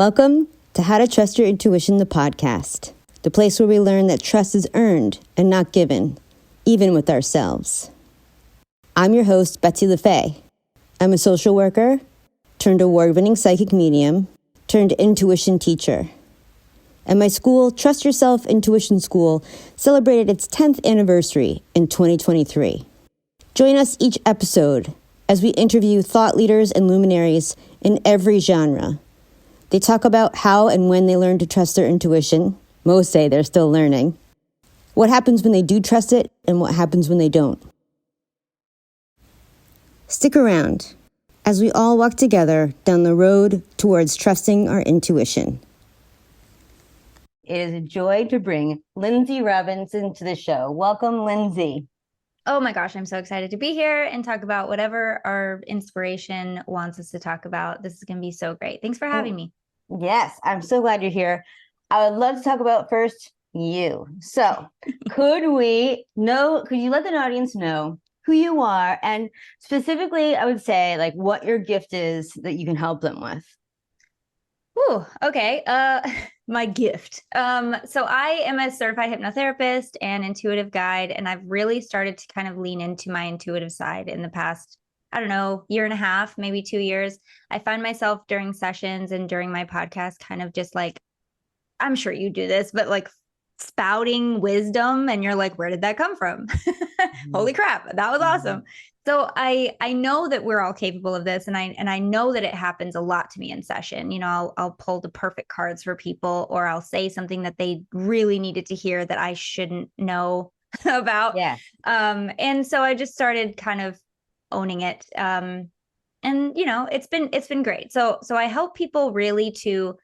Welcome to How to Trust Your Intuition, the podcast, the place where we learn that trust is earned and not given, even with ourselves. I'm your host, Betsy LaFay. I'm a social worker, turned award-winning psychic medium, turned intuition teacher. And my school, Trust Yourself Intuition School, celebrated its 10th anniversary in 2023. Join us each episode as we interview thought leaders and luminaries in every genre. They talk about how and when they learn to trust their intuition. Most say they're still learning. What happens when they do trust it and what happens when they don't. Stick around as we all walk together down the road towards trusting our intuition. It is a joy to bring Lynnsey Robinson to the show. Welcome, Lynnsey. Oh my gosh, I'm so excited to be here and talk about whatever our inspiration wants us to talk about. This is going to be so great. Thanks for having me. Yes, I'm so glad you're here. I would love to talk about first you. So could you let the audience know who you are? And specifically, I would say like what your gift is that you can help them with. Ooh, okay. My gift. So I am a certified hypnotherapist and intuitive guide, and I've really started to kind of lean into my intuitive side in the past, I don't know, year and a half, maybe 2 years. I find myself during sessions and during my podcast kind of just like, I'm sure you do this, but like spouting wisdom, and you're like, where did that come from? Holy crap, that was awesome. So I know that we're all capable of this, and I know that it happens a lot to me in session. You know, I'll pull the perfect cards for people, or I'll say something that they really needed to hear that I shouldn't know about. Yeah. And so I just started kind of owning it. And you know, it's been great. So I help people really to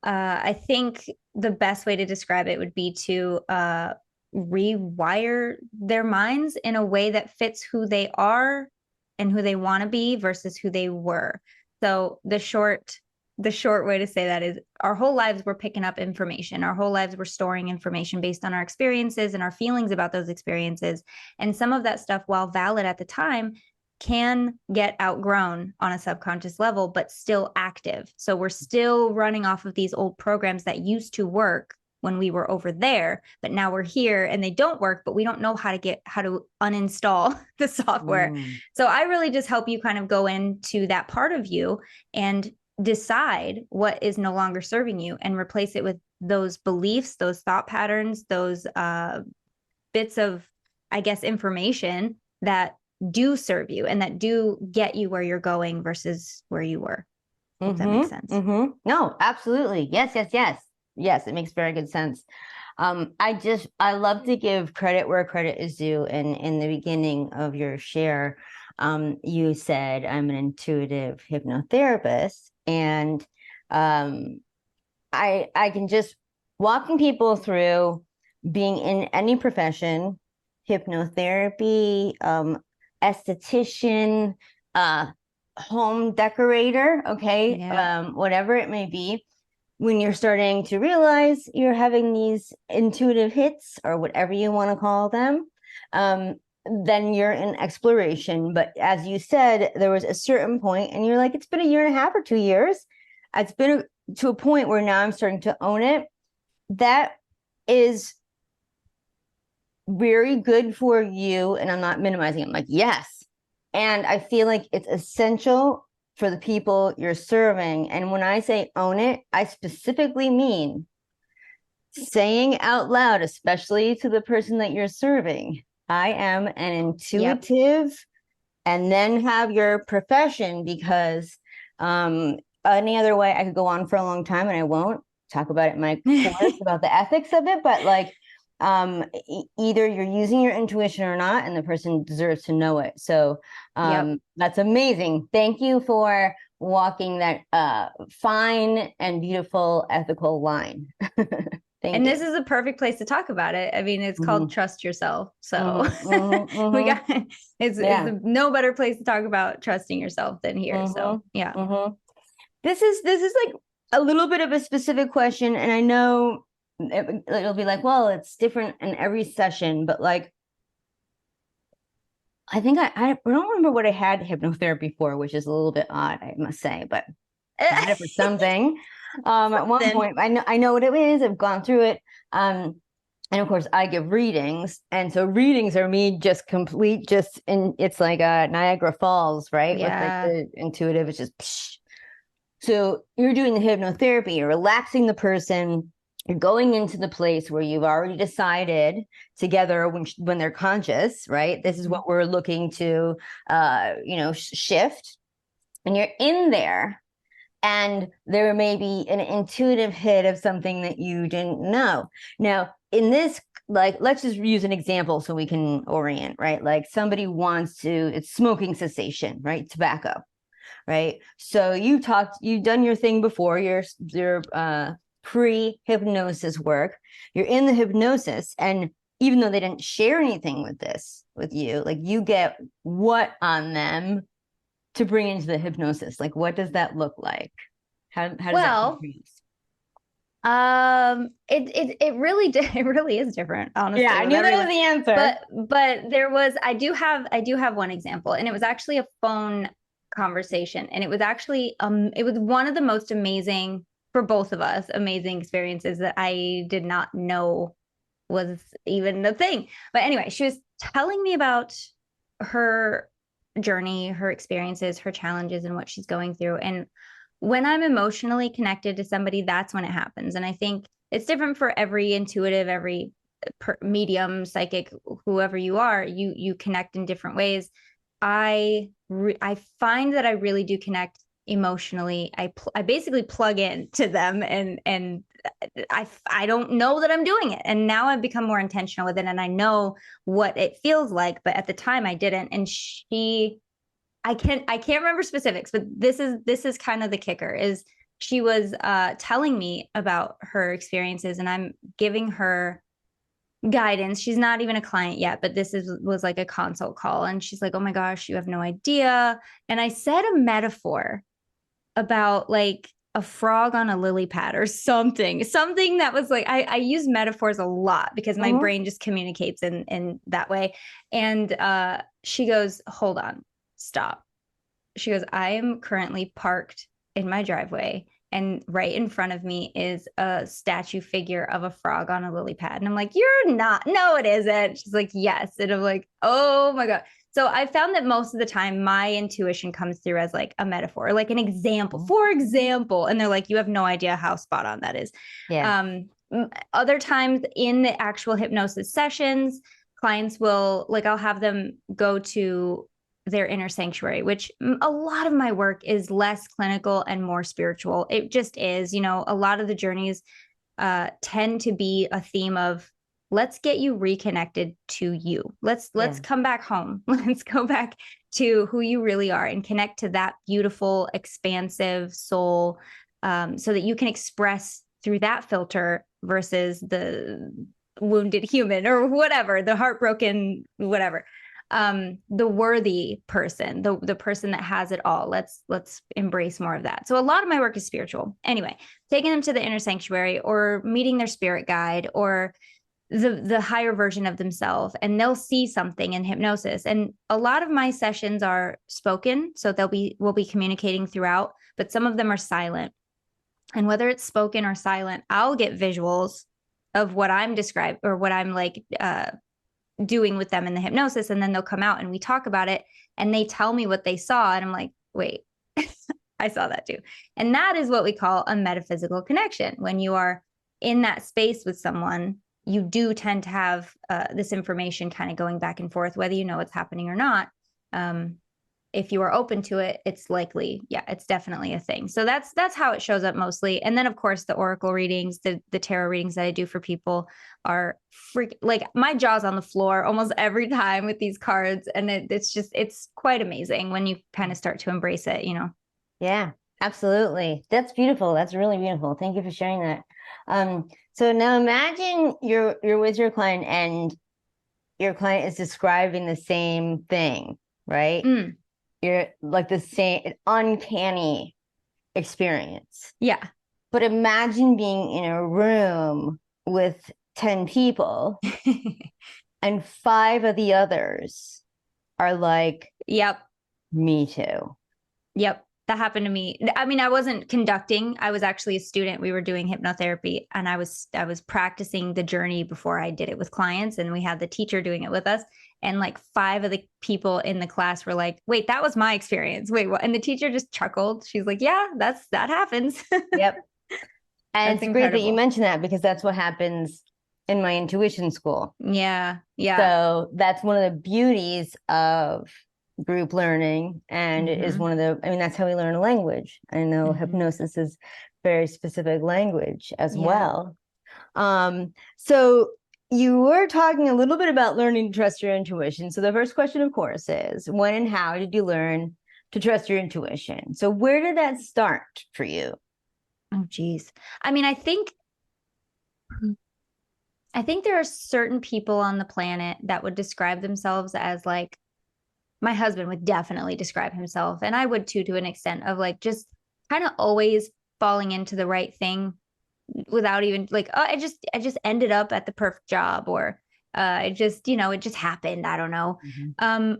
I think the best way to describe it would be to rewire their minds in a way that fits who they are and who they want to be versus who they were. So the short way to say that is our whole lives we're picking up information. Our whole lives we're storing information based on our experiences and our feelings about those experiences. And some of that stuff, while valid at the time, can get outgrown on a subconscious level, but still active. So we're still running off of these old programs that used to work when we were over there, but now we're here and they don't work, but we don't know how to uninstall the software. So I really just help you kind of go into that part of you and decide what is no longer serving you and replace it with those beliefs, those thought patterns, those bits of, I guess, information that do serve you and that do get you where you're going versus where you were. If that makes sense. No, absolutely. Yes. Yes, it makes very good sense. I love to give credit where credit is due. And in the beginning of your share, you said I'm an intuitive hypnotherapist, and I can just walking people through being in any profession, hypnotherapy, esthetician, home decorator, okay, yeah. Whatever it may be. When you're starting to realize you're having these intuitive hits or whatever you want to call them, then you're in exploration. But as you said, there was a certain point and you're like, it's been a year and a half or 2 years. It's been to a point where now I'm starting to own it. That is very good for you. And I'm not minimizing it. I'm like, yes. And I feel like it's essential for the people you're serving. And when I say own it, I specifically mean saying out loud, especially to the person that you're serving, I am an intuitive, and then have your profession, because any other way I could go on for a long time, and I won't talk about it in my course about the ethics of it, but like either you're using your intuition or not, and the person deserves to know it. So that's amazing. Thank you for walking that fine and beautiful ethical line. And this is a perfect place to talk about it. I mean, it's called Trust Yourself. So we got it's no better place to talk about trusting yourself than here. So this is like a little bit of a specific question, and I know it'll be like, well, it's different in every session, but like, I think I don't remember what I had hypnotherapy for, which is a little bit odd, I must say, but I had it for something. At one Then point, I know what it is. I've gone through it. And of course, I give readings, and so readings are me just complete, just and it's like Niagara Falls, right? With like yeah. the intuitive, it's just. Psh. So you're doing the hypnotherapy, you're relaxing the person, you're going into the place where you've already decided together when they're conscious, right? This is what we're looking to, shift, and you're in there. And there may be an intuitive hit of something that you didn't know. Now, in this, like, let's just use an example so we can orient, right? Like somebody wants to, it's smoking cessation, right? Tobacco, right? So you've done your thing before, your pre-hypnosis work. You're in the hypnosis, and even though they didn't share anything with you, like you get what on them to bring into the hypnosis? Like, what does that look like? How does that Well, increase? it really it really is different, Yeah, honestly, I with knew that was everyone. the answer. But there was I do have one example, and it was actually a phone conversation, and it was actually it was one of the most amazing, for both of us, amazing experiences that I did not know was even a thing. But anyway, she was telling me about her journey, her experiences, her challenges, and what she's going through. And when I'm emotionally connected to somebody, that's when it happens. And I think it's different for every intuitive, every medium, psychic, whoever you are. You connect in different ways. I find that I really do connect emotionally. I basically plug in to them, and I don't know that I'm doing it. And now I've become more intentional with it, and I know what it feels like. But at the time, I didn't. And I can't remember specifics, but this is kind of the kicker. Is she was telling me about her experiences, and I'm giving her guidance. She's not even a client yet, but this was like a consult call, and she's like, "Oh my gosh, you have no idea." And I said a metaphor about like a frog on a lily pad or something that was like, I use metaphors a lot because my Mhm. brain just communicates in that way. And she goes, "Hold on, stop." She goes, "I am currently parked in my driveway, and right in front of me is a statue figure of a frog on a lily pad." And I'm like, "You're not, no, it isn't." She's like, "Yes." And I'm like, "Oh my God." So I found that most of the time my intuition comes through as like a metaphor, like an example, for example. And they're like, "You have no idea how spot on that is." Yeah. Um, Other times in the actual hypnosis sessions, clients will, like, I'll have them go to their inner sanctuary, which a lot of my work is less clinical and more spiritual. It just is, a lot of the journeys tend to be a theme of, let's get you reconnected to you. Let's Yeah. come back home. Let's go back to who you really are and connect to that beautiful, expansive soul, so that you can express through that filter versus the wounded human or whatever, the heartbroken, whatever. The worthy person, the person that has it all. Let's embrace more of that. So a lot of my work is spiritual. Anyway, taking them to the inner sanctuary or meeting their spirit guide or the higher version of themselves, and they'll see something in hypnosis. And a lot of my sessions are spoken, so we'll be communicating throughout, but some of them are silent. And whether it's spoken or silent, I'll get visuals of what I'm describing or what I'm like doing with them in the hypnosis, and then they'll come out and we talk about it, and they tell me what they saw, and I'm like, "Wait, I saw that too." And that is what we call a metaphysical connection. When you are in that space with someone, you do tend to have this information kind of going back and forth, whether you know what's happening or not. If you are open to it, it's likely, yeah, it's definitely a thing. So that's how it shows up mostly. And then of course the oracle readings, the tarot readings that I do for people are like my jaw's on the floor almost every time with these cards. And it's quite amazing when you kind of start to embrace it. Yeah, absolutely. That's beautiful. That's really beautiful. Thank you for sharing that. So now imagine you're with your client and your client is describing the same thing, right? Mm, You're like the same uncanny experience. yeah. But imagine being in a room with 10 people and 5 of the others are like, Yep. me too. Yep. that happened to me. I mean, I wasn't conducting. I was actually a student. We were doing hypnotherapy, and I was practicing the journey before I did it with clients, and we had the teacher doing it with us. And like 5 of the people in the class were like, "Wait, that was my experience. Wait, what?" And the teacher just chuckled. She's like, "Yeah, that happens." Yep. And That's it's great that you incredible. mentioned that, because that's what happens in my intuition school. Yeah. Yeah. So that's one of the beauties of group learning. And it is Mhm. one of the, I mean, that's how we learn a language. I know Mhm. hypnosis is very specific language as Yeah. well. So you were talking a little bit about learning to trust your intuition. So the first question, of course, is when and how did you learn to trust your intuition? So where did that start for you? Oh, geez. I mean, I think there are certain people on the planet that would describe themselves as like, my husband would definitely describe himself, and I would too, to an extent, of like just kind of always falling into the right thing without even like, oh, I just ended up at the perfect job, or it just, it just happened. I don't know. Mhm.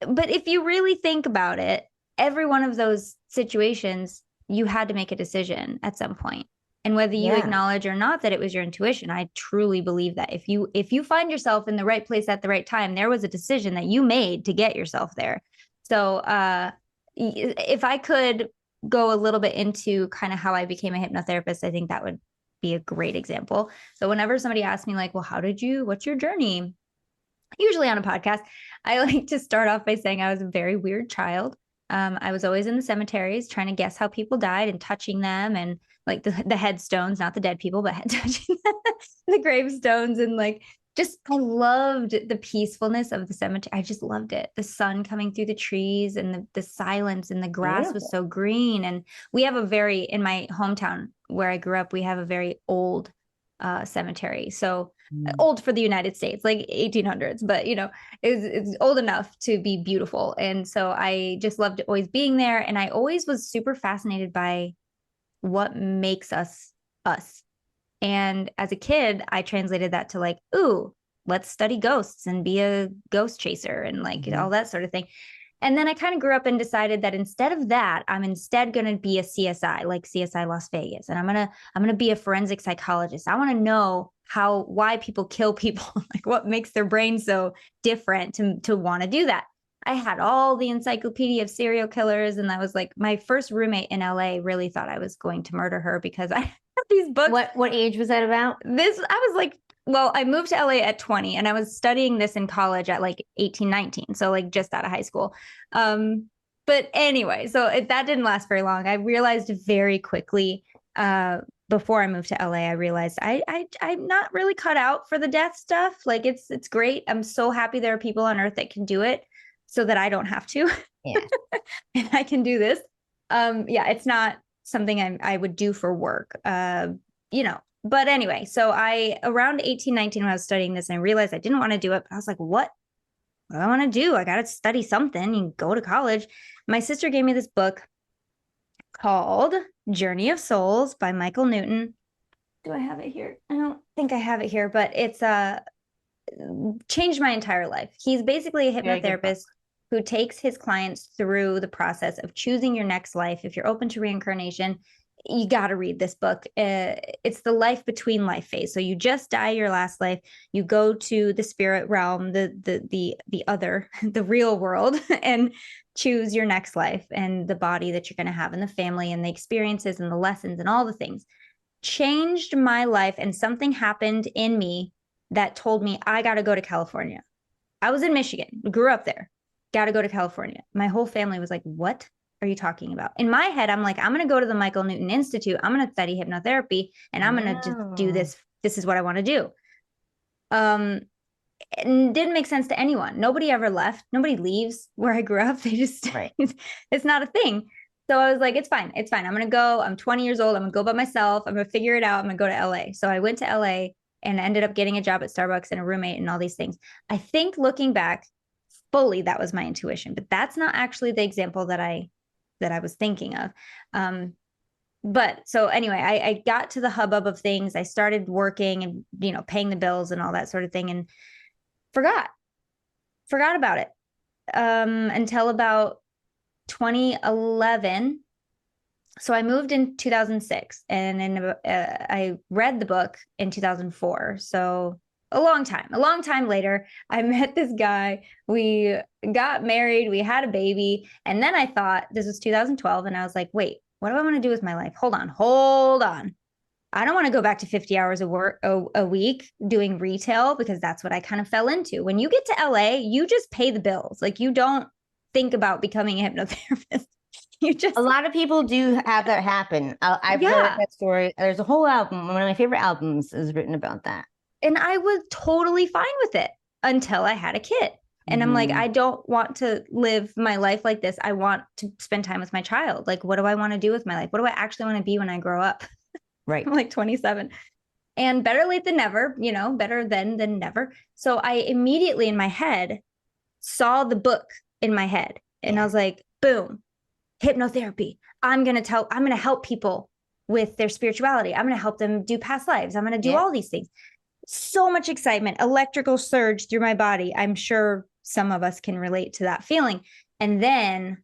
But if you really think about it, every one of those situations, you had to make a decision at some point. And whether you Yeah. acknowledge or not that it was your intuition, I truly believe that if you find yourself in the right place at the right time, there was a decision that you made to get yourself there. So if I could go a little bit into kind of how I became a hypnotherapist, I think that would be a great example. So whenever somebody asks me like, well, what's your journey? Usually on a podcast, I like to start off by saying I was a very weird child. I was always in the cemeteries trying to guess how people died and touching them, and like the headstones, not the dead people, but touching the gravestones, and like just I loved the peacefulness of the cemetery. I just loved it. The sun coming through the trees, and the silence, and the grass was Beautiful. so green. And we have in my hometown where I grew up, we have a very old cemetery. So old for the United States, like 1800s, but it's old enough to be beautiful. And so I just loved always being there. And I always was super fascinated by what makes us us. And as a kid, I translated that to like, ooh, let's study ghosts and be a ghost chaser and like all that sort of thing. And then I kind of grew up and decided that instead of that, I'm instead going to be a CSI, like CSI Las Vegas. And I'm going to be a forensic psychologist. I want to know why people kill people, like what makes their brain so different to want to do that. I had all the encyclopedia of serial killers. And that was like my first roommate in LA really thought I was going to murder her because I had these books. What age was that about? I was like, well, I moved to LA at 20 and I was studying this in college at like 18, 19. So like just out of high school. But anyway, so that didn't last very long. I realized very quickly before I moved to LA, I realized I'm not really cut out for the death stuff. Like it's great. I'm so happy there are people on earth that can do it so that I don't have to. Yeah. And I can do this. Yeah, it's not something I would do for work. But anyway, so I around 18, 19, when I was studying this, and I realized I didn't want to do it, but I was like, what do I want to do? I got to study something and go to college. My sister gave me this book called Journey of Souls by Michael Newton. Do I have it here? I don't think I have it here, but it's changed my entire life. He's basically a hypnotherapist who takes his clients through the process of choosing your next life. If you're open to reincarnation, you got to read this book. It's the life between life phase. So you just die your last life, you go to the spirit realm, the other, the real world, and choose your next life and the body that you're going to have and the family and the experiences and the lessons and all the things. Changed my life, and something happened in me that told me I got to go to California. I was in Michigan, grew up there, got to go to California. My whole family was like, what are you talking about? In my head, I'm like, I'm going to go to the Michael Newton Institute. I'm going to study hypnotherapy, and I'm going to just do this. This is what I want to do. It didn't make sense to anyone. Nobody ever left. Nobody leaves where I grew up. They just, Right. It's not a thing. So I was like, it's fine. It's fine. I'm going to go. I'm 20 years old. I'm going to go by myself. I'm going to figure it out. I'm going to go to LA. So I went to LA and ended up getting a job at Starbucks and a roommate and all these things. I think looking back fully, that was my intuition, but that's not actually the example that I was thinking of. But so anyway, I got to the hubbub of things. I started working and, paying the bills and all that sort of thing, and forgot about it until about 2011. So I moved in 2006, and then I read the book in 2004. So a long time later, I met this guy. We got married, we had a baby. And then I thought, this was 2012. And I was like, wait, what do I want to do with my life? Hold on. I don't want to go back to 50 hours of work a week doing retail, because that's what I kind of fell into. When you get to LA, you just pay the bills. Like, you don't think about becoming a hypnotherapist. You just, A lot of people do have that happen. I've heard that story. There's a whole album. One of my favorite albums is written about that. And I was totally fine with it until I had a kid. And I'm like, I don't want to live my life like this. I want to spend time with my child. Like, what do I want to do with my life? What do I actually want to be when I grow up? Right. I'm like 27. And better late than never, you know, better then than never. So I immediately in my head saw the book in my head. And I was like, boom, hypnotherapy. I'm going to help people with their spirituality. I'm going to help them do past lives. I'm going to do all these things. So much excitement, electrical surge through my body. I'm sure some of us can relate to that feeling. And then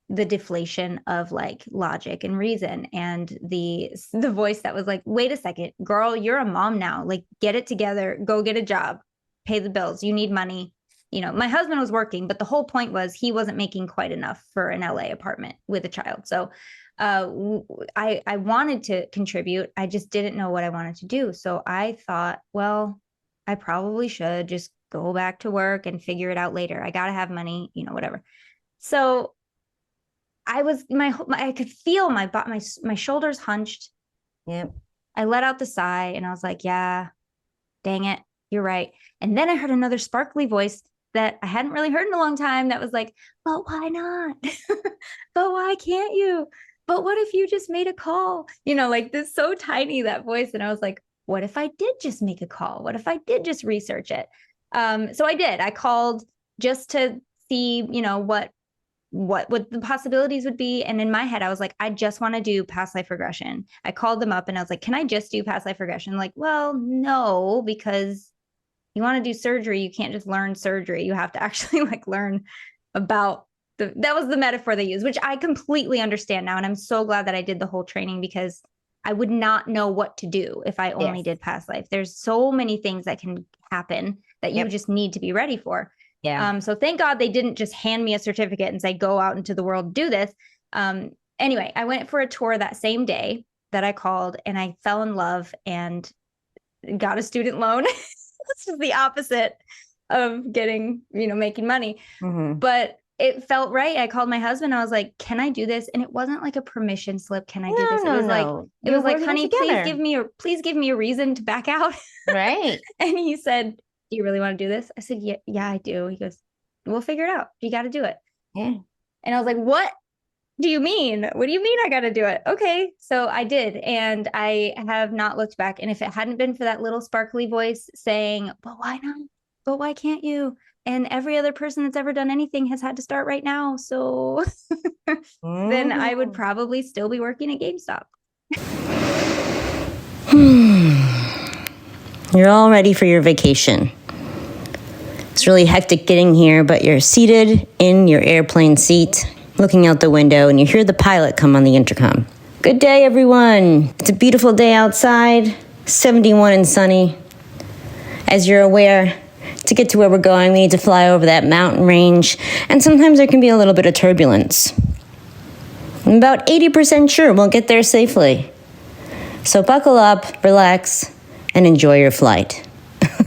the deflation of like logic and reason, and the voice that was like, wait a second, girl, you're a mom now. Like, get it together, go get a job, pay the bills. You need money. You know, my husband was working, but the whole point was he wasn't making quite enough for an LA apartment with a child. So I wanted to contribute. I just didn't know what I wanted to do. So I thought, well, I probably should just go back to work and figure it out later. I got to have money, you know, whatever. So I was, I could feel my shoulders hunched. Yep. I let out the sigh and I was like, yeah, dang it, you're right. And then I heard another sparkly voice that I hadn't really heard in a long time that was like, but why not? But why can't you? But what if you just made a call? You know, like this, so tiny, that voice. And I was like, what if I did just make a call? What if I did just research it? So I did. I called just to see, you know, what the possibilities would be. And in my head, I was like, I just want to do past life regression. I called them up and I was like, can I just do past life regression? Like, well, no, because you want to do surgery, you can't just learn surgery. You have to actually like learn about that was the metaphor they used, which I completely understand now. And I'm so glad that I did the whole training, because I would not know what to do if I only did past life. There's so many things that can happen that you just need to be ready for. Yeah. So thank God they didn't just hand me a certificate and say, go out into the world, do this. Anyway, I went for a tour that same day that I called, and I fell in love and got a student loan. This is the opposite of getting, you know, making money. But it felt right. I called my husband. I was like, can I do this? And it wasn't like a permission slip. Can I do this? It was like, honey, please give me a reason to back out. Right. And he said, do you really want to do this? I said, yeah, I do. He goes, we'll figure it out. You got to do it. Yeah. And I was like, what do you mean? What do you mean I got to do it? Okay. So I did. And I have not looked back. And if it hadn't been for that little sparkly voice saying, but why not? But why can't you? And every other person that's ever done anything has had to start right now. So then I would probably still be working at GameStop. You're all ready for your vacation. It's really hectic getting here, but you're seated in your airplane seat, looking out the window, and you hear the pilot come on the intercom. Good day, everyone. It's a beautiful day outside, 71 and sunny. As you're aware, to get to where we're going, we need to fly over that mountain range, and sometimes there can be a little bit of turbulence. I'm about 80% sure we'll get there safely. So buckle up, relax, and enjoy your flight.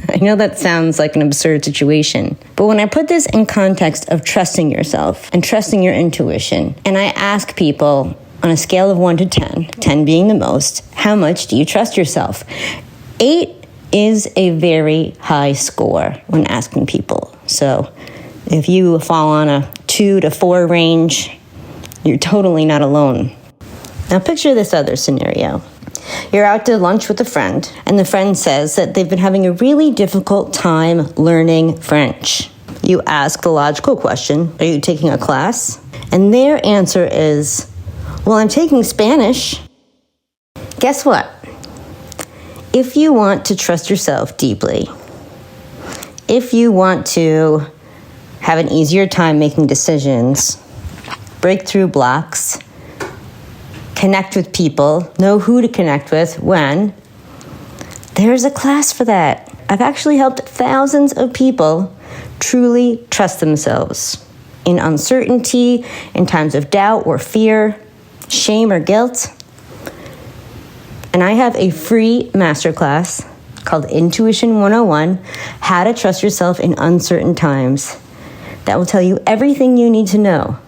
I know that sounds like an absurd situation, but when I put this in context of trusting yourself and trusting your intuition, and I ask people on a scale of 1 to 10, 10 being the most, how much do you trust yourself? 8 is a very high score when asking people. So if you fall on a 2 to 4 range, you're totally not alone. Now picture this other scenario. You're out to lunch with a friend, and the friend says that they've been having a really difficult time learning French. You ask the logical question, are you taking a class? And their answer is, well, I'm taking Spanish. Guess what? If you want to trust yourself deeply, if you want to have an easier time making decisions, break through blocks, connect with people, know who to connect with when, there's a class for that. I've actually helped thousands of people truly trust themselves in uncertainty, in times of doubt or fear, shame or guilt. And I have a free masterclass called Intuition 101, How to Trust Yourself in Uncertain Times, that will tell you everything you need to know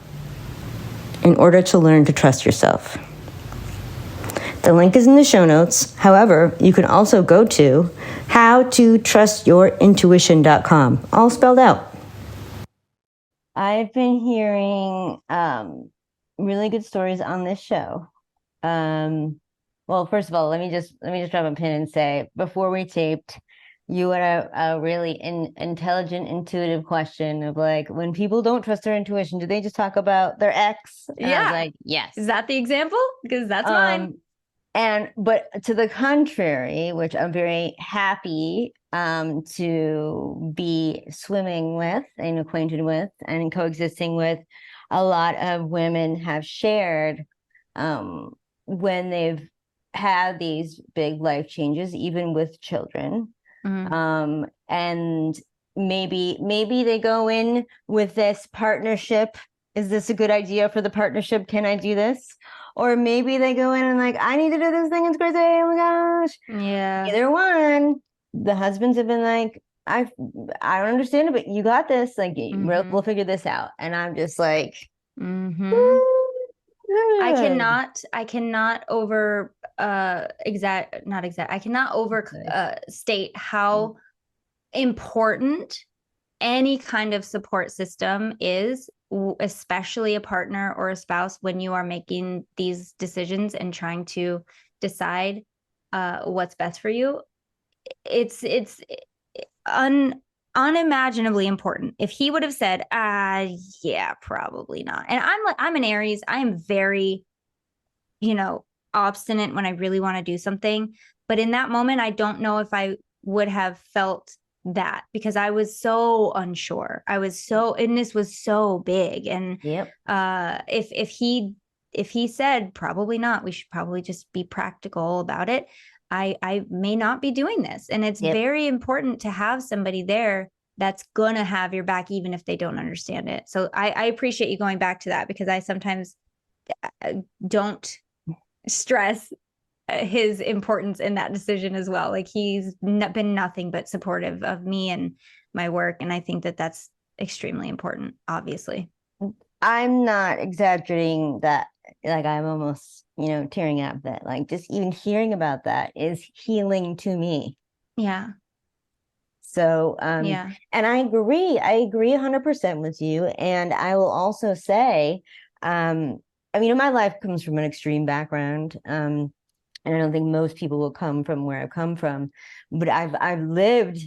in order to learn to trust yourself. The link is in the show notes. However, you can also go to howtotrustyourintuition.com, all spelled out. I've been hearing really good stories on this show. Well, first of all, let me just drop a pin and say, before we taped, you had a really intelligent, intuitive question of like, when people don't trust their intuition, do they just talk about their ex? And I was like, yes. Is that the example? Because that's mine. But to the contrary, which I'm very happy to be swimming with and acquainted with and coexisting with, a lot of women have shared when they've had these big life changes, even with children. Mm-hmm. And maybe they go in with this partnership. Is this a good idea for the partnership? Can I do this? Or maybe they go in and like, I need to do this thing. It's crazy. Oh my gosh. Yeah. Either one. The husbands have been like, I don't understand it, but you got this. Like, we'll figure this out. And I'm just like, I cannot state how important any kind of support system is, especially a partner or a spouse, when you are making these decisions and trying to decide what's best for you. It's unimaginably important. If he would have said, yeah, probably not. And I'm an Aries. I am very, obstinate when I really want to do something. But in that moment, I don't know if I would have felt that, because I was so unsure. And this was so big. And if he said, probably not, we should probably just be practical about it, I may not be doing this. And it's very important to have somebody there that's gonna have your back, even if they don't understand it. So I appreciate you going back to that, because I sometimes don't stress his importance in that decision as well. Like, he's been nothing but supportive of me and my work. And I think that that's extremely important, obviously. I'm not exaggerating that. Like, I'm almost, tearing up that, like, just even hearing about that is healing to me. Yeah. So, and I agree 100% with you. And I will also say, my life comes from an extreme background. And I don't think most people will come from where I've come from, but I've lived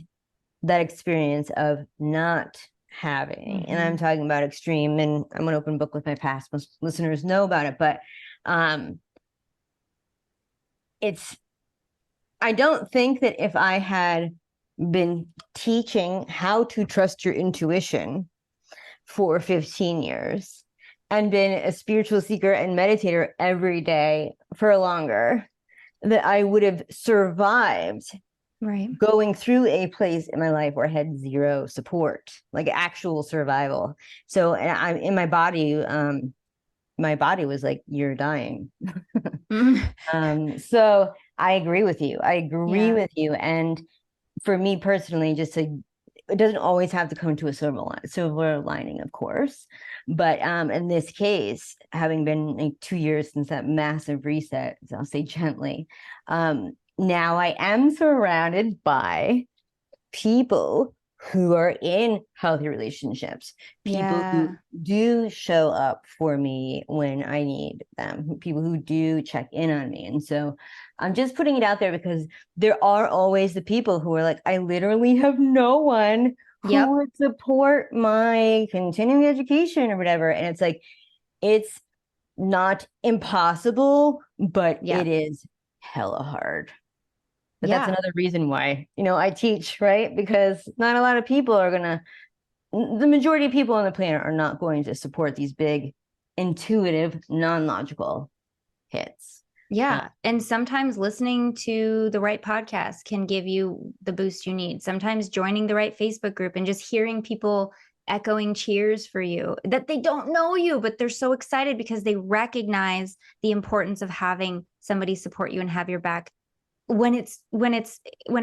that experience of not having, and I'm talking about extreme, and I'm an open book with my past. Most listeners know about it, but I don't think that if I had been teaching how to trust your intuition for 15 years and been a spiritual seeker and meditator every day for longer, that I would have survived going through a place in my life where I had zero support, like actual survival. So, and I'm in my body was like, you're dying. So I agree with you. And for me personally, it doesn't always have to come to a silver lining, of course. But in this case, having been like 2 years since that massive reset, so I'll say gently, now I am surrounded by people who are in healthy relationships, people who do show up for me when I need them, people who do check in on me. And so I'm just putting it out there, because there are always the people who are like, I literally have no one who would support my continuing education or whatever. And it's like, it's not impossible, but it is hella hard. But that's another reason why, I teach, right? Because not a lot of people the majority of people on the planet are not going to support these big, intuitive, non-logical hits. Yeah. And sometimes listening to the right podcast can give you the boost you need. Sometimes joining the right Facebook group and just hearing people echoing cheers for you that they don't know you, but they're so excited because they recognize the importance of having somebody support you and have your back when it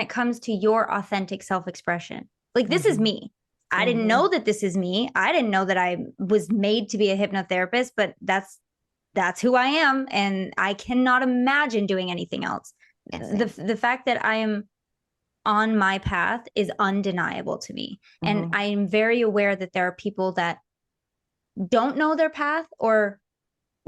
comes to your authentic self-expression. Like, this is me. I didn't know that this is me. I didn't know that I was made to be a hypnotherapist, but that's who I am. And I cannot imagine doing anything else. The fact that I am on my path is undeniable to me. And I am very aware that there are people that don't know their path or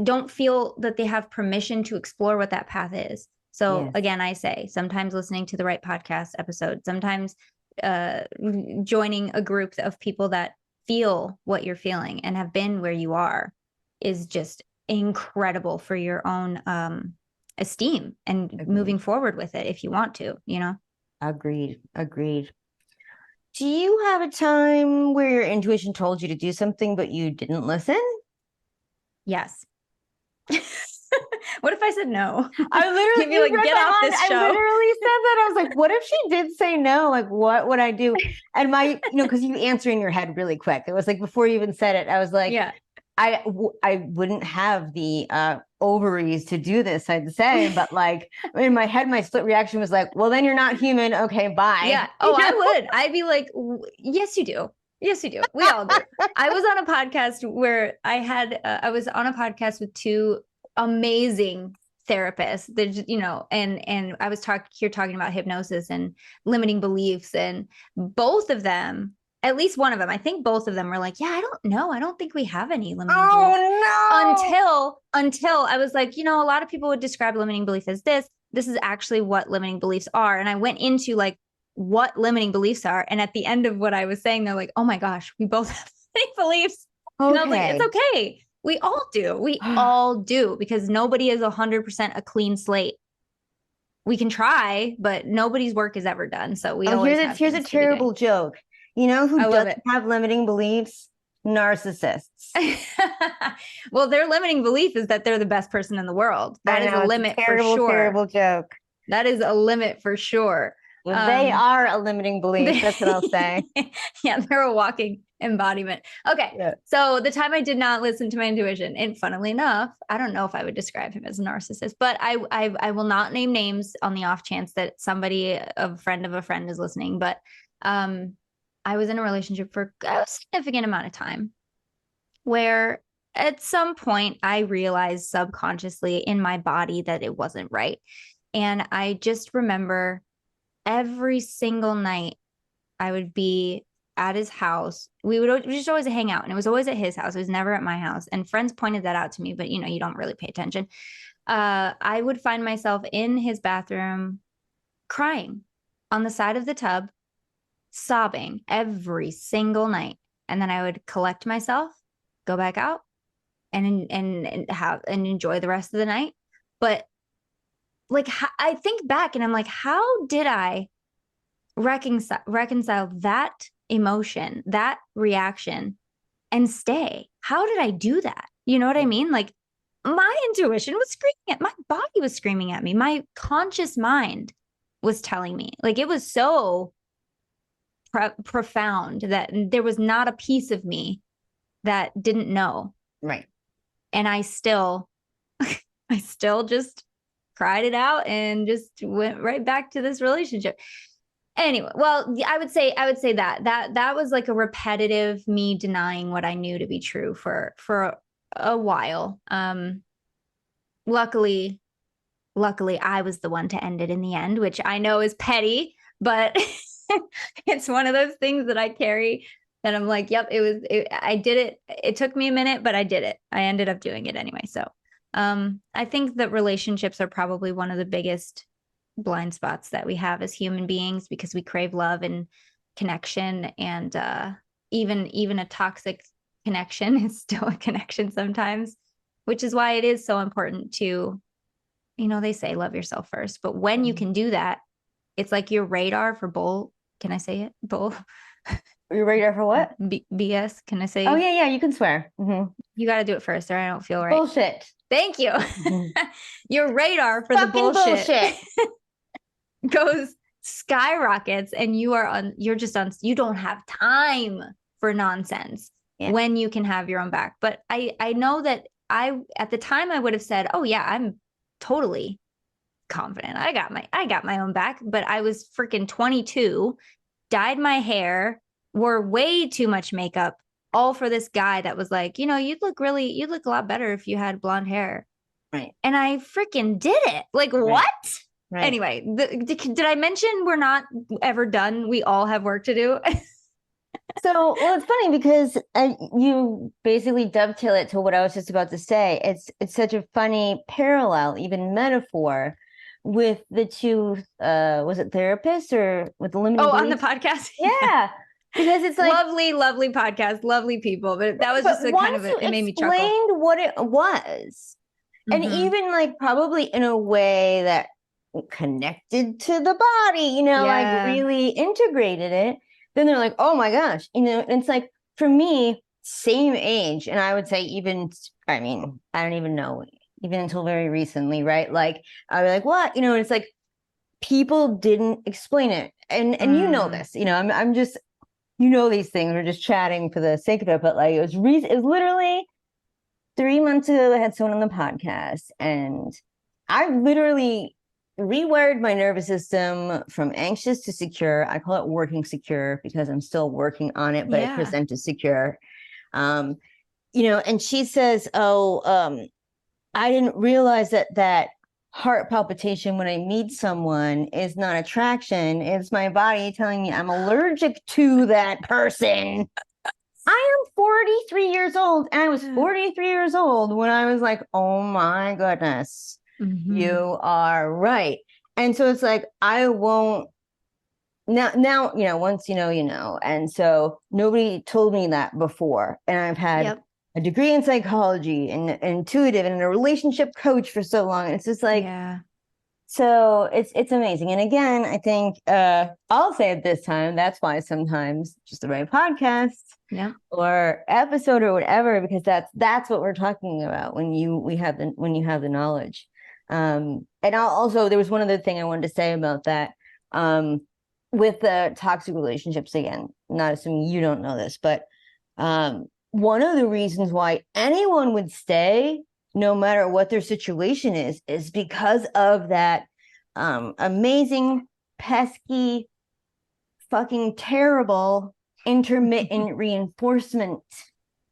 don't feel that they have permission to explore what that path is. So again, I say sometimes listening to the right podcast episode, sometimes joining a group of people that feel what you're feeling and have been where you are is just incredible for your own esteem and moving forward with it if you want to, you know? Agreed. Do you have a time where your intuition told you to do something, but you didn't listen? Yes. What if I said no? I literally You'd be like, get off this show. I literally said that. I was like, what if she did say no? Like, what would I do? And my, because you answer in your head really quick. It was like, before you even said it, I was like, yeah, I wouldn't have the ovaries to do this, I'd say. But like, in my head, my split reaction was like, well, then you're not human. Okay, bye. Yeah. Oh, I would. I'd be like, yes, you do. Yes, you do. We all do. I was on a podcast where I was on a podcast with two amazing therapists that, and I was talking about hypnosis and limiting beliefs, and both of them, at least one of them, I think both of them were like, yeah, I don't know. I don't think we have any limiting beliefs. No. Until I was like, a lot of people would describe limiting belief as this. This is actually what limiting beliefs are. And I went into like what limiting beliefs are. And at the end of what I was saying, they're like, oh my gosh, we both have limiting beliefs. Okay. And I was like, it's okay. We all do. We all do, because nobody is 100% a clean slate. We can try, but nobody's work is ever done. So we always have here's a terrible joke. You know who doesn't have limiting beliefs? Narcissists. Well, their limiting belief is that they're the best person in the world. That is a limit for sure. Terrible joke. That is a limit for sure. They are a limiting belief. That's what I'll say. Yeah, they're a walking embodiment. Okay. Yeah. So the time I did not listen to my intuition, and funnily enough, I don't know if I would describe him as a narcissist, but I will not name names on the off chance that somebody, a friend of a friend, is listening. But I was in a relationship for a significant amount of time where at some point I realized subconsciously in my body that it wasn't right. And I just remember every single night I would be at his house. We would just always hang out, and it was always at his house. It was never at my house. And friends pointed that out to me, but you don't really pay attention. I would find myself in his bathroom crying on the side of the tub, sobbing every single night. And then I would collect myself, go back out and enjoy the rest of the night. But like, I think back and I'm like, how did I reconcile that emotion, that reaction, and stay? How did I do that? You know what I mean? Like, my intuition was screaming at my body was screaming at me. My conscious mind was telling me, like, it was so profound that there was not a piece of me that didn't know. Right. And I still just cried it out and just went right back to this relationship. Anyway, well, I would say that was like a repetitive me denying what I knew to be true for a while. Luckily I was the one to end it in the end, which I know is petty, but it's one of those things that I carry that I'm like, yep, I did it. It took me a minute, but I did it. I ended up doing it anyway. So I think that relationships are probably one of the biggest blind spots that we have as human beings, because we crave love and connection, and even a toxic connection is still a connection sometimes, which is why it is so important to, they say love yourself first, but when you can do that, it's like your radar for bull. Can I say it? Bull. Your radar for what? BS. Can I say? Oh yeah, you can swear. Mm-hmm. You got to do it first, or I don't feel right. Bullshit. Thank you. Your radar for Fucking the bullshit goes skyrockets, and you're just on, you don't have time for nonsense when you can have your own back. But I know that at the time I would have said, oh yeah, I'm totally confident. I got my own back, but I was freaking 22, dyed my hair, wore way too much makeup, all for this guy that was like, you'd look a lot better if you had blonde hair. Right. And I freaking did it. Like, what? Right. Anyway, did I mention we're not ever done? We all have work to do. So, well, it's funny because you basically dovetail it to what I was just about to say. It's such a funny parallel, even metaphor, with the two. Was it therapists or with the limiting? On the podcast? Yeah, because it's like lovely podcast, lovely people. But that was just a kind of it made me chuckle. Explained what it was, and even like probably in a way that connected to the body, like really integrated it. Then they're like, oh my gosh, and it's like, for me, same age. And I would say I don't even know, even until very recently, right? Like, I was like, what? And it's like, people didn't explain it. And you know this, I'm just, these things, we're just chatting for the sake of it. But like, it was literally 3 months ago, I had someone on the podcast, and I literally rewired my nervous system from anxious to secure. I call it working secure because I'm still working on it, but it presented secure. And she says, I didn't realize that heart palpitation when I meet someone is not attraction. It's my body telling me I'm allergic to that person. I am 43 years old, and I was 43 years old when I was like, oh my goodness. You are right. And so it's like, I won't now, once you know. And so nobody told me that before. And I've had a degree in psychology and intuitive and a relationship coach for so long. It's just like, so it's amazing. And again, I think I'll say it this time. That's why sometimes just the right podcast or episode or whatever, because that's what we're talking about when you have the knowledge. And also, there was one other thing I wanted to say about that, with the toxic relationships. Again, not assuming you don't know this, but one of the reasons why anyone would stay, no matter what their situation is because of that amazing, pesky, fucking terrible intermittent reinforcement.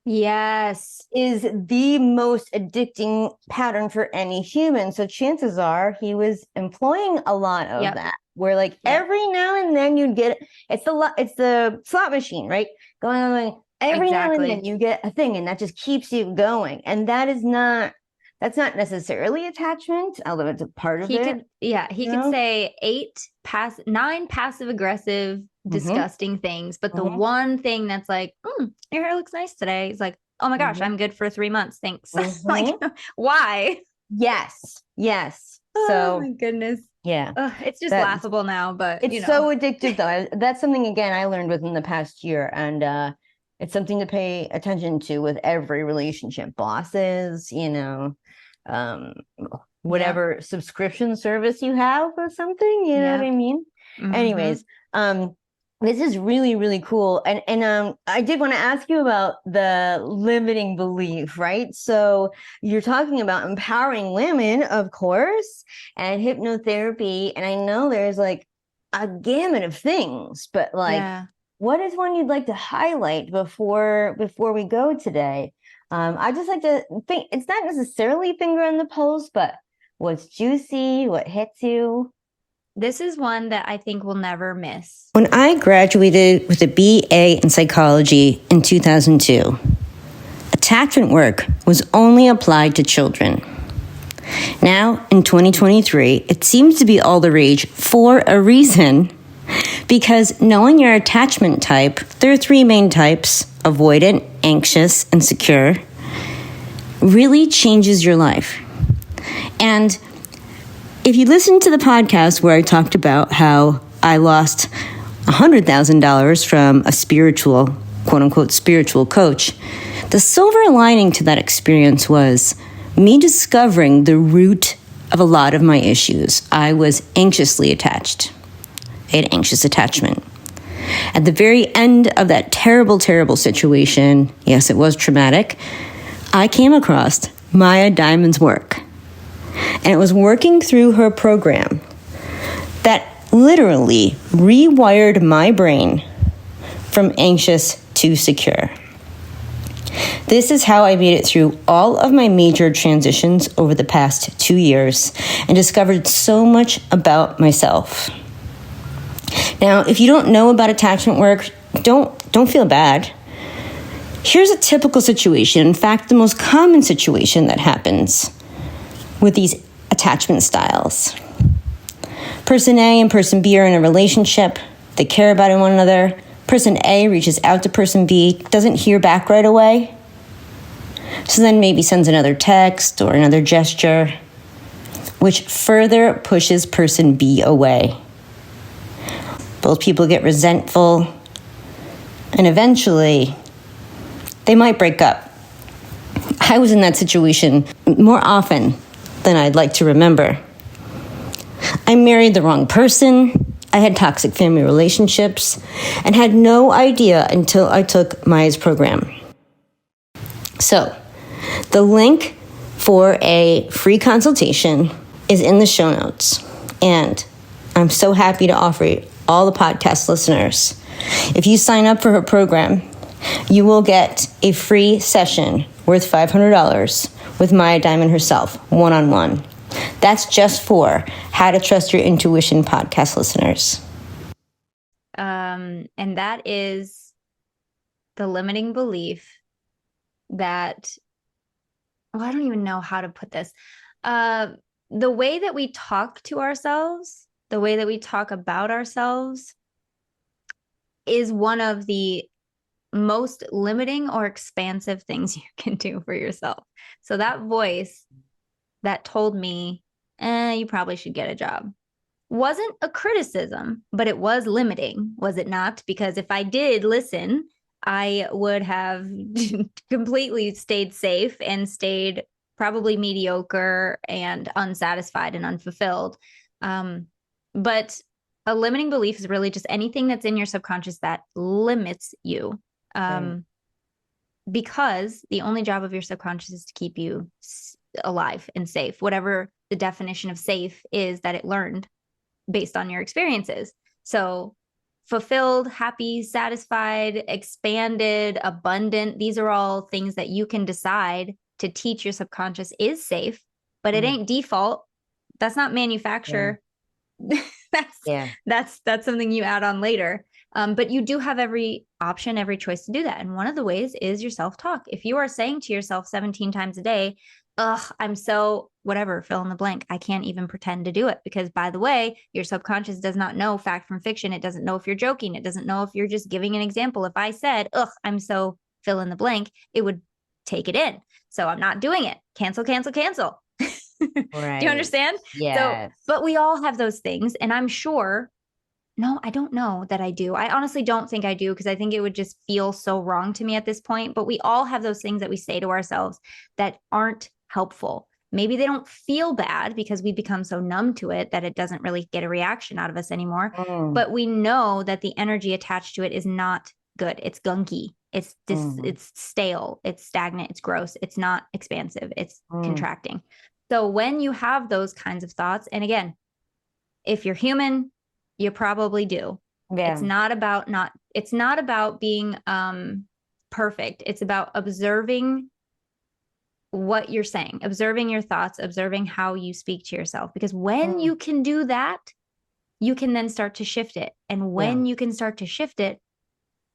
Yes. Is the most addicting pattern for any human. So chances are he was employing a lot of that, where like every now and then you'd get, it's the slot machine, right? Going every now and then you get a thing, and that just keeps you going. And that's not necessarily attachment, although it's a part of it. He could say 9 passive aggressive disgusting things, but the one thing that's like, your hair looks nice today, it's like, oh my gosh, I'm good for 3 months, thanks. Like, why? Yes Oh so my goodness. It's just laughable now, but it's so addictive though. That's something, again, I learned within the past year, and it's something to pay attention to with every relationship. Bosses, whatever subscription service you have or something, you know what I mean? Anyways, this is really, really cool. And I did want to ask you about the limiting belief, right? So you're talking about empowering women, of course, and hypnotherapy. And I know there's like a gamut of things, but like, what is one you'd like to highlight before we go today? I just like to think, it's not necessarily finger on the pulse, but what's juicy, what hits you? This is one that I think we'll never miss. When I graduated with a BA in psychology in 2002, attachment work was only applied to children. Now, in 2023, it seems to be all the rage for a reason. Because knowing your attachment type, there are 3 main types: avoidant, anxious, and secure, really changes your life. And if you listen to the podcast where I talked about how I lost $100,000 from a spiritual, quote unquote, spiritual coach, the silver lining to that experience was me discovering the root of a lot of my issues. I was anxiously attached. I had anxious attachment. At the very end of that terrible, terrible situation, yes, it was traumatic, I came across Maya Diamond's work. And it was working through her program that literally rewired my brain from anxious to secure. This is how I made it through all of my major transitions over the past 2 years and discovered so much about myself. Now, if you don't know about attachment work, don't feel bad. Here's a typical situation, in fact, the most common situation that happens with these attachment styles. Person A and person B are in a relationship. They care about one another. Person A reaches out to person B, doesn't hear back right away. So then maybe sends another text or another gesture, which further pushes person B away. Both people get resentful, and eventually they might break up. I was in that situation more often than I'd like to remember. I married the wrong person, I had toxic family relationships, and had no idea until I took Maya's program. So, the link for a free consultation is in the show notes, and I'm so happy to offer it all the podcast listeners. If you sign up for her program, you will get a free session worth $500 with Maya Diamond herself, one-on-one. That's just for How to Trust Your Intuition podcast listeners. And that is the limiting belief that, well, I don't even know how to put this. The way that we talk to ourselves, the way that we talk about ourselves is one of the most limiting or expansive things you can do for yourself. So that voice that told me, you probably should get a job, wasn't a criticism, but it was limiting, was it not? Because if I did listen, I would have completely stayed safe and stayed probably mediocre and unsatisfied and unfulfilled. But a limiting belief is really just anything that's in your subconscious that limits you. Because the only job of your subconscious is to keep you alive and safe, whatever the definition of safe is that it learned based on your experiences. So fulfilled, happy, satisfied, expanded, abundant, these are all things that you can decide to teach your subconscious is safe, but it ain't default. That's not manufacture. That's something you add on later. But you do have every option, every choice to do that. And one of the ways is your self-talk. If you are saying to yourself 17 times a day, I'm so whatever, fill in the blank, I can't even pretend to do it. Because by the way, your subconscious does not know fact from fiction. It doesn't know if you're joking. It doesn't know if you're just giving an example. If I said, I'm so fill in the blank, it would take it in. So I'm not doing it. Cancel, cancel, cancel. Right. Do you understand? Yes. So, but we all have those things. And I'm sure, no, I don't know that I do. I honestly don't think I do, because I think it would just feel so wrong to me at this point. But we all have those things that we say to ourselves that aren't helpful. Maybe they don't feel bad because we become so numb to it that it doesn't really get a reaction out of us anymore. But we know that the energy attached to it is not good. It's gunky. It's it's stale. It's stagnant. It's gross. It's not expansive. It's contracting. So when you have those kinds of thoughts, and again, if you're human, you probably do. Yeah. It's not about being perfect. It's about observing what you're saying, observing your thoughts, observing how you speak to yourself. Because when you can do that, you can then start to shift it. And when you can start to shift it,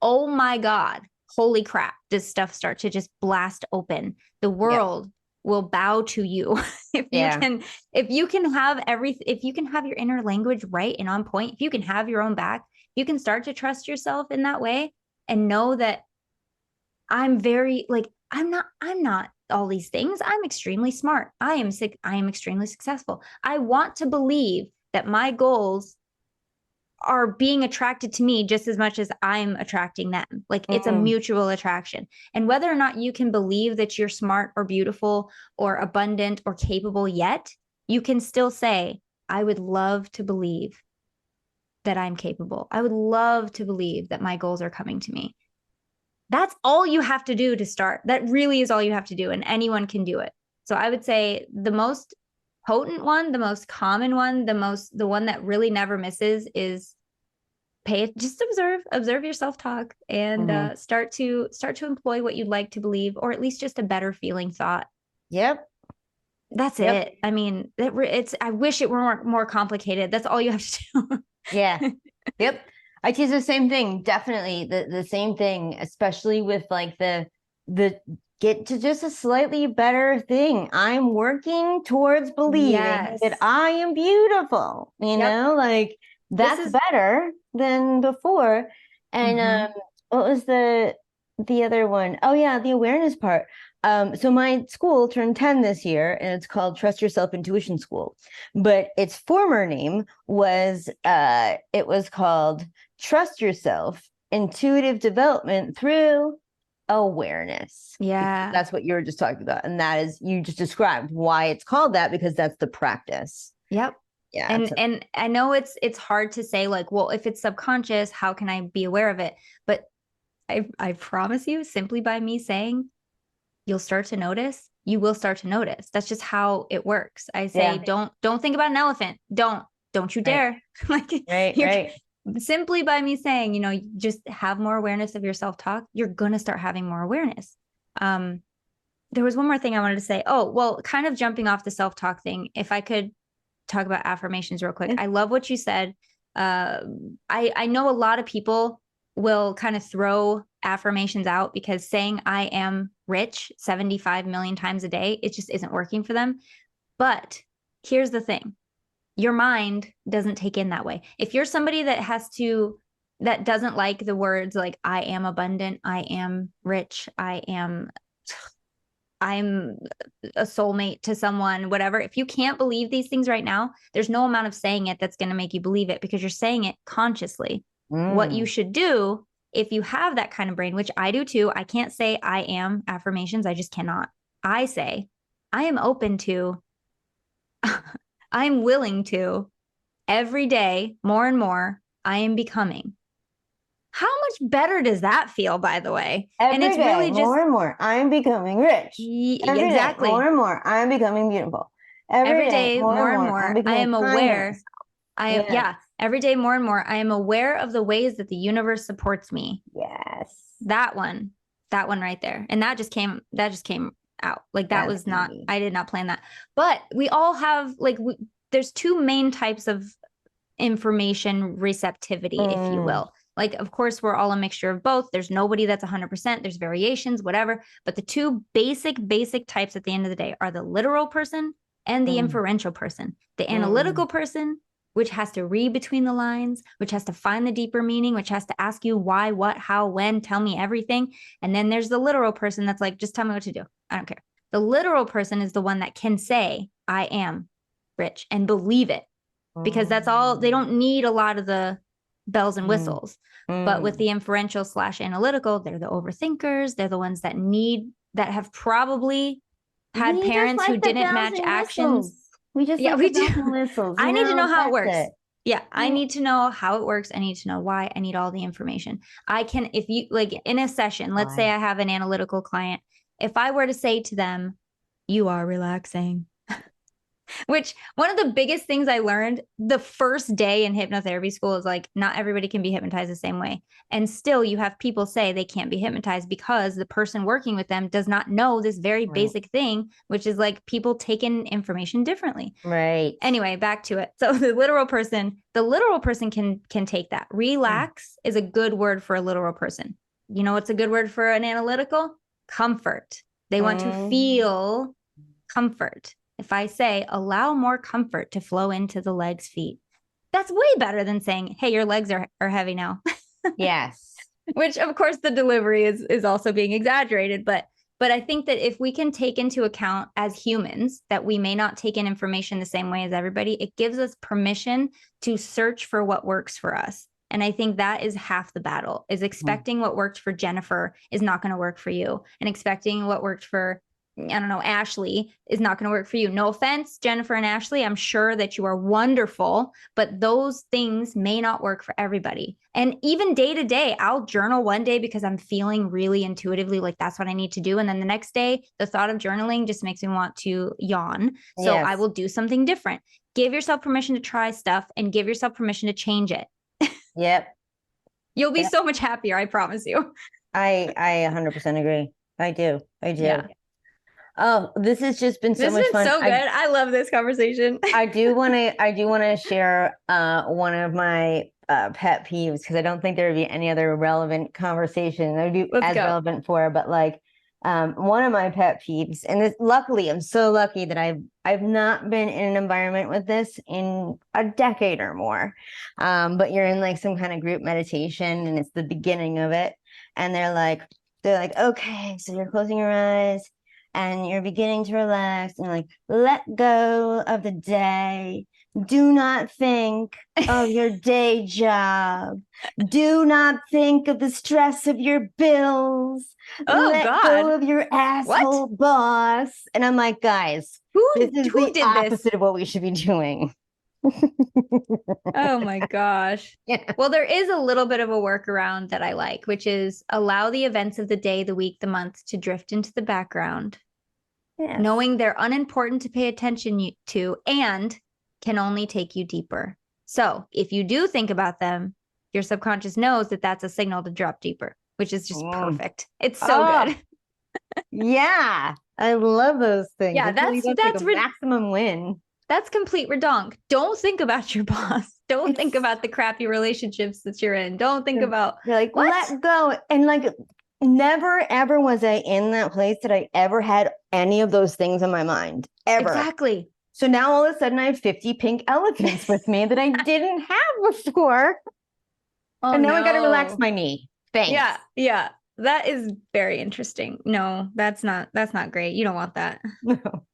oh my God, holy crap, does stuff start to just blast open. The world will bow to you. if you can have your inner language right and on point, if you can have your own back, you can start to trust yourself in that way and know that I'm not all these things. I'm extremely smart. I am extremely successful. I want to believe that my goals are being attracted to me just as much as I'm attracting them. Like it's a mutual attraction. And whether or not you can believe that you're smart or beautiful or abundant or capable yet, you can still say, I would love to believe that I'm capable. I would love to believe that my goals are coming to me. That's all you have to do to start. That really is all you have to do, and anyone can do it. So I would say the most potent one, the most common one, the one that really never misses is just observe your self-talk and start to employ what you'd like to believe, or at least just a better feeling thought. Yep. That's it. I mean, I wish it were more complicated. That's all you have to do. Yeah. Yep. I choose the same thing. Definitely the same thing, especially with like the get to just a slightly better thing. I'm working towards believing that I am beautiful, you know, like that's better than before. And what was the other one? Oh yeah, the awareness part. So my school turned 10 this year, and it's called Trust Yourself Intuition School. But its former name was it was called Trust Yourself Intuitive Development Through Awareness. Yeah. That's what you were just talking about. And that is, you just described why it's called that, because that's the practice. Yep. Yeah. And I know it's hard to say, like, well, if it's subconscious, how can I be aware of it? But I promise you, simply by me saying, you'll start to notice, you will start to notice. That's just how it works. I say, don't think about an elephant. Don't you dare. Right. Simply by me saying, you know, just have more awareness of your self-talk, you're going to start having more awareness. There was one more thing I wanted to say. Oh, well, kind of jumping off the self-talk thing, if I could talk about affirmations real quick. I love what you said. I know a lot of people will kind of throw affirmations out because saying I am rich 75 million times a day, it just isn't working for them. But here's the thing. Your mind doesn't take in that way. If you're somebody that doesn't like the words like I am abundant, I am rich, I'm a soulmate to someone, whatever. If you can't believe these things right now, there's no amount of saying it that's going to make you believe it, because you're saying it consciously. What you should do, if you have that kind of brain, which I do too, I can't say I am affirmations. I just cannot. I say I am open to, I'm willing to, every day, more and more, I am becoming. How much better does that feel, by the way? And it's really just more and more, I'm becoming rich. Exactly. More and more, I'm becoming beautiful. Every day, more and more, I am aware. Every day, more and more, I am aware of the ways that the universe supports me. Yes. That one right there. And that just came out. Like that was not, I did not plan that. But we all have, like, there's two main types of information receptivity, if you will. Like, of course, we're all a mixture of both. There's nobody that's 100%. There's variations, whatever. But the two basic types at the end of the day are the literal person and the inferential person. The analytical person, which has to read between the lines, which has to find the deeper meaning, which has to ask you why, what, how, when, tell me everything. And then there's the literal person that's like, just tell me what to do. I don't care. The literal person is the one that can say, I am rich, and believe it, because that's all. They don't need a lot of the bells and whistles. But with the inferential / analytical, they're the overthinkers. They're the ones that have probably had parents who didn't match actions. We do. I need to know how it works. I need to know how it works. I need to know why. I need all the information. If you, like, in a session, let's say I have an analytical client. If I were to say to them, you are relaxing, which one of the biggest things I learned the first day in hypnotherapy school is, like, not everybody can be hypnotized the same way. And still you have people say they can't be hypnotized because the person working with them does not know this very basic thing, which is, like, people take in information differently. Right. Anyway, back to it. So the literal person can take that. Relax is a good word for a literal person. You know what's a good word for an analytical? Comfort. They want to feel comfort. If I say, allow more comfort to flow into the legs, feet, that's way better than saying, hey, your legs are heavy now. Yes. Which, of course, the delivery is also being exaggerated. But But I think that if we can take into account as humans that we may not take in information the same way as everybody, it gives us permission to search for what works for us. And I think that is half the battle, is expecting what worked for Jennifer is not going to work for you. And expecting what worked for, I don't know, Ashley is not going to work for you. No offense, Jennifer and Ashley. I'm sure that you are wonderful, but those things may not work for everybody. And even day to day, I'll journal one day because I'm feeling really intuitively like that's what I need to do. And then the next day, the thought of journaling just makes me want to yawn. So Yes. I will do something different. Give yourself permission to try stuff and give yourself permission to change it. Yep. You'll be so much happier, I promise you. I 100% agree. I do. Yeah. Oh, this has just been so This much has been fun. so good. I love this conversation. I do want to share one of my pet peeves, because I don't think there would be any other relevant conversation that would be Let's as go. relevant for, but like one of my pet peeves, and this, luckily I'm so lucky that I've not been in an environment with this in a decade or more. But you're in like some kind of group meditation and it's the beginning of it, and they're like, okay, so you're closing your eyes and you're beginning to relax, and like, let go of the day. Do not think of your day job. Do not think of the stress of your bills. Oh, Let God. go of your asshole boss. And I'm like, guys, this is who the did opposite this? of what we should be doing. Oh my gosh. Yeah. Well, there is a little bit of a workaround that I like, which is allow the events of the day, the week, the month to drift into the background, Yes. knowing they're unimportant to pay attention to and can only take you deeper. So if you do think about them, your subconscious knows that that's a signal to drop deeper, which is just perfect. It's so good. Yeah. I love those things. Yeah, That's like a maximum win. That's complete redonk. Don't think about your boss. Don't think about the crappy relationships that you're in. Don't think about You're like, what? let go. And like, never ever was I in that place that I ever had any of those things in my mind. Ever. Exactly. So now all of a sudden I have 50 pink elephants with me that I didn't have before. Oh, and now I got to no. relax my knee. Thanks. Yeah. Yeah. That is very interesting. No, that's not great. You don't want that. No.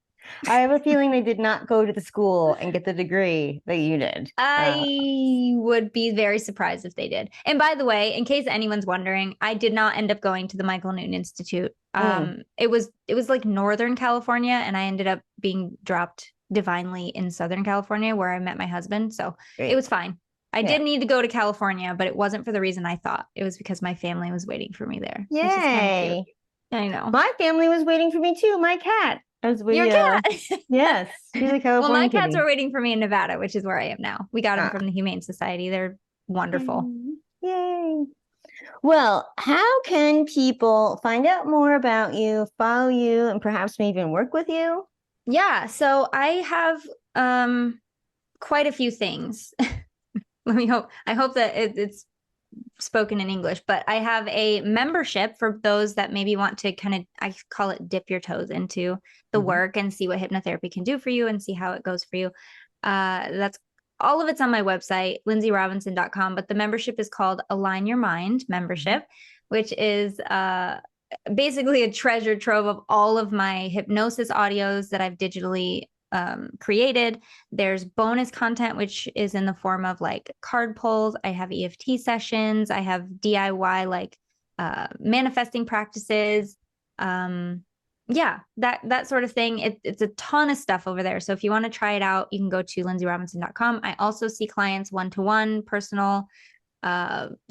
I have a feeling they did not go to the school and get the degree that you did. I would be very surprised if they did. And by the way, in case anyone's wondering, I did not end up going to the Michael Newton Institute. It was like Northern California, and I ended up being dropped divinely in Southern California, where I met my husband. So It was fine. I did need to go to California, but it wasn't for the reason I thought. It was because my family was waiting for me there. Yay. Which is kind of cute. I know. My family was waiting for me too. My cat. Your cat. Yes. She's a California Well, my cats kitty. were waiting for me in Nevada, which is where I am now. We got them from the Humane Society. They're wonderful. Yay. Well, how can people find out more about you, follow you, and perhaps maybe even work with you? Yeah. So I have quite a few things. I hope that it's spoken in English, but I have a membership for those that maybe want to kind of, I call it dip your toes into the work and see what hypnotherapy can do for you and see how it goes for you. That's all of it's on my website, lynnseyrobinson.com, but the membership is called Align Your Mind membership, which is basically a treasure trove of all of my hypnosis audios that I've digitally created. There's bonus content, which is in the form of like card pulls. I have EFT sessions. I have DIY like manifesting practices. That sort of thing. It's a ton of stuff over there. So if you want to try it out, you can go to lynnseyrobinson.com. I also see clients one-to-one personal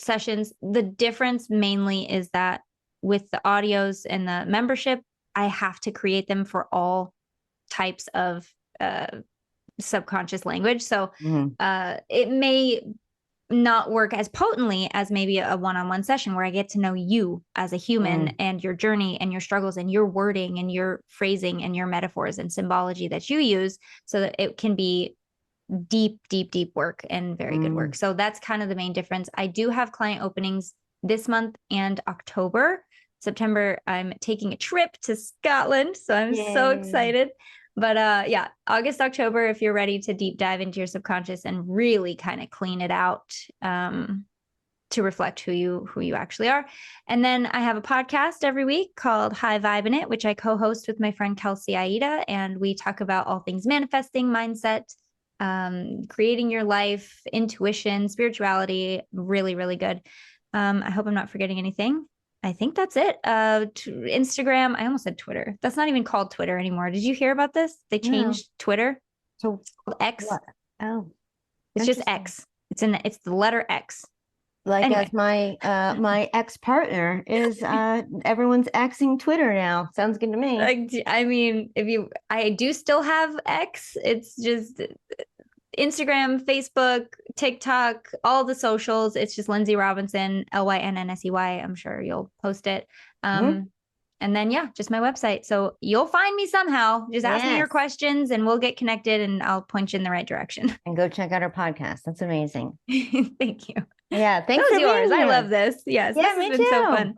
sessions. The difference mainly is that with the audios and the membership, I have to create them for all types of subconscious language. So it may not work as potently as maybe a one-on-one session where I get to know you as a human and your journey and your struggles and your wording and your phrasing and your metaphors and symbology that you use, so that it can be deep work and very good work. So that's kind of the main difference. I do have client openings this month and October. September, I'm taking a trip to Scotland, so I'm so excited. But August, October, if you're ready to deep dive into your subconscious and really kind of clean it out, to reflect who you actually are. And then I have a podcast every week called High Vibe in It, which I co-host with my friend Kelsey Aida, and we talk about all things manifesting, mindset, creating your life, intuition, spirituality. Really, really good. I hope I'm not forgetting anything. I think that's it. Instagram. I almost said Twitter. That's not even called Twitter anymore. Did you hear about this? They changed Twitter. So It's called X. what? Oh, It's just interesting. X. It's the letter X. Like Anyway. as my ex-partner is everyone's Xing Twitter now. Sounds good to me. I mean, I do still have X. It's just Instagram, Facebook, TikTok, all the socials. It's just Lynnsey Robinson, Lynnsey. I'm sure you'll post it. And then, just my website. So you'll find me somehow. Just ask me your Yes. questions and we'll get connected and I'll point you in the right direction. And go check out our podcast. That's amazing. Thank you. Yeah, thanks That for was yours. being I here. love this. Yes, Yeah, this me has been so too. fun.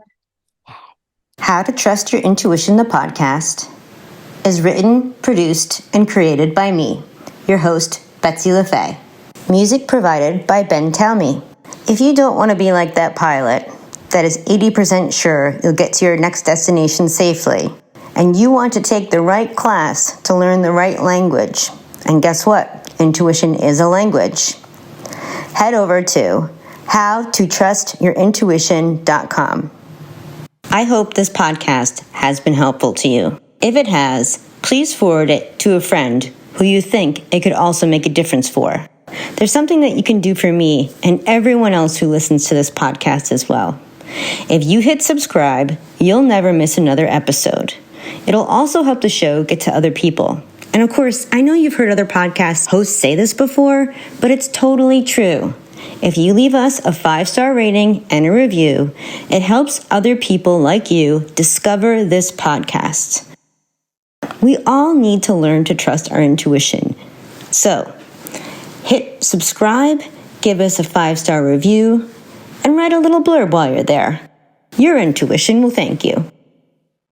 How to Trust Your Intuition, the podcast, is written, produced, and created by me, your host, Betsy LaFay. Music provided by Ben Talmy. If you don't want to be like that pilot that is 80% sure you'll get to your next destination safely, and you want to take the right class to learn the right language, and guess what? Intuition is a language. Head over to howtotrustyourintuition.com. I hope this podcast has been helpful to you. If it has, please forward it to a friend who you think it could also make a difference for. There's something that you can do for me and everyone else who listens to this podcast as well. If you hit subscribe, you'll never miss another episode. It'll also help the show get to other people. And of course, I know you've heard other podcast hosts say this before, but it's totally true. If you leave us a 5-star rating and a review, it helps other people like you discover this podcast. We all need to learn to trust our intuition. So, hit subscribe, give us a 5-star review, and write a little blurb while you're there. Your intuition will thank you.